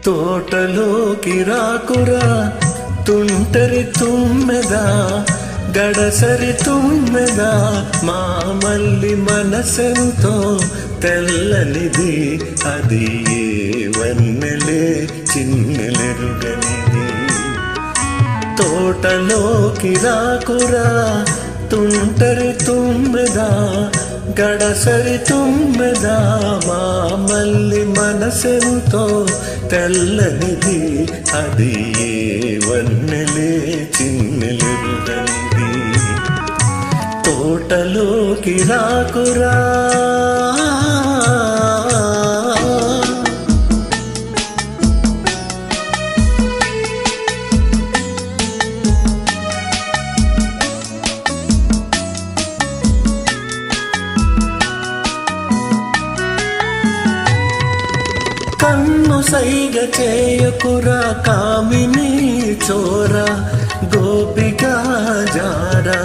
తోటలోకి రాకురా తుంటరి తుమ్మెదా, గడసరి తుమ్మెదా, మా మల్లి మనసెంతో తెల్లనిది, అది ఏ వన్నెలే చిన్నెలెరుగనిది. తోటలోకి రాకురా తుంటరి తుమ్మెదా, గడసరి తుమ్మెదా, మా మల్లి మనసెంతో తెల్లనిది, అది ఏ వన్నెలే చిన్నెలెరుగనిది. తోటలోకి రాకురా. కన్ను సైగ చేయకురా కామిని చోరా, గోపికా జారా.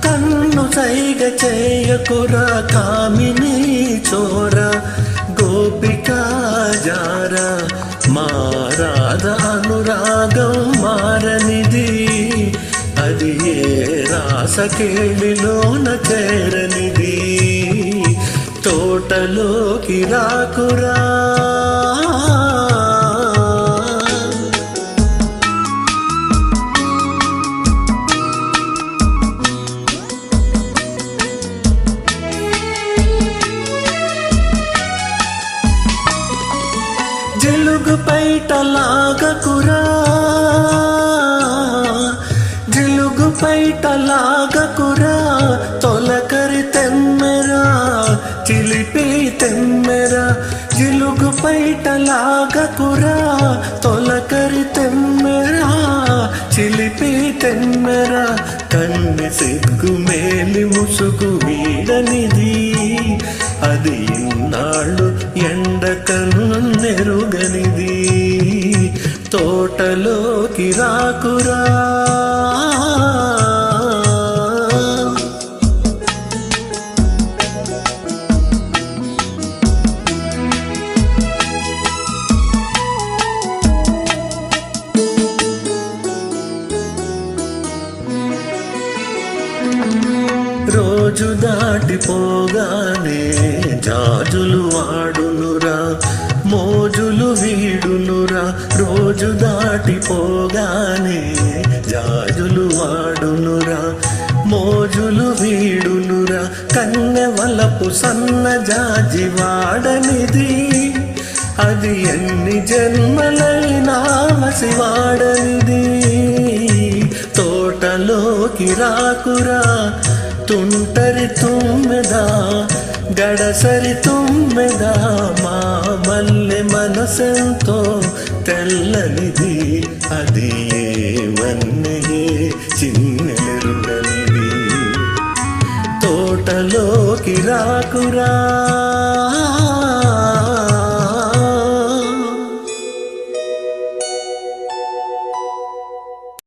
కన్ను సైగ చేయకురా కామిని చోరా, గోపికా జారా. మారాధ అనురాగం మారనిది, అది ఏ రాసకేళిలోన చేరనిది. తోటలోకి రాకురా. జిలుగు పైటలాగకురా, జిలుగు పైటలాగకురా, తొలకరి తెమ్మెరా చిలిపి తెమ్మెరా. జిలుగు పైటలాగకురా, తొలకరి తెమ్మెరా చిలిపి తెమ్మెరా. కన్ని సిగ్గు మేలి ముసుగు వీడనిది, అది ఇన్నాళ్ళు ఎండ కన్నెరుగనిది. తోటలోకి రాకురా. రోజు దాటిపోగానే జాజులు వాడునురా, మోజులు వీడునురా. రోజు దాటిపోగానే జాజులు వాడునురా, మోజులు వీడునురా. కన్నె వలపు సన్న జాజి వాడనిది, అది ఎన్ని జన్మలైనా వసి వాడనిది. తోటలోకి రాకురా తుంటరి తుమ్మెదా, గడసరి తుమ్మెదా, మా మల్లె మనసెంతో తెల్లనిది, అది ఏ వన్నెయే చిన్నెలెరుగనిది. తోటలోకి రాకురా.